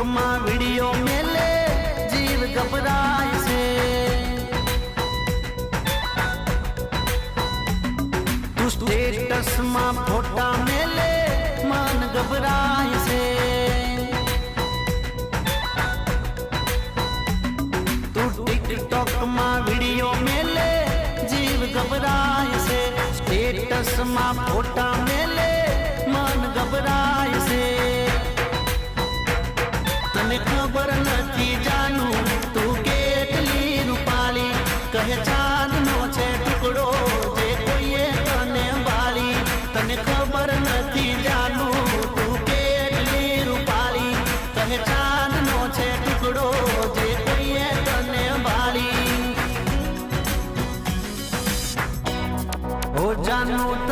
માં વિડિયો મેલે જીવ ગભરાય છે તું સ્ટેટસ માં ફોટા મેલે મન ગભરાય છે તું ટિકટોક માં વિડિયો મેલે જીવ ગભરાય છે સ્ટેટસ માં ફોટા મેલે મન ગભરાય છે તને ખબર નથી જાનું તું કેટલી રૂપાળી કહે ચાંદનો છે ટુકડો જે કોઈએ તને બાળી તને ખબર નથી જાનું તું કેટલી રૂપાળી કહે ચાંદનો છે ટુકડો જે કોઈએ તને બાળી ઓ જાનું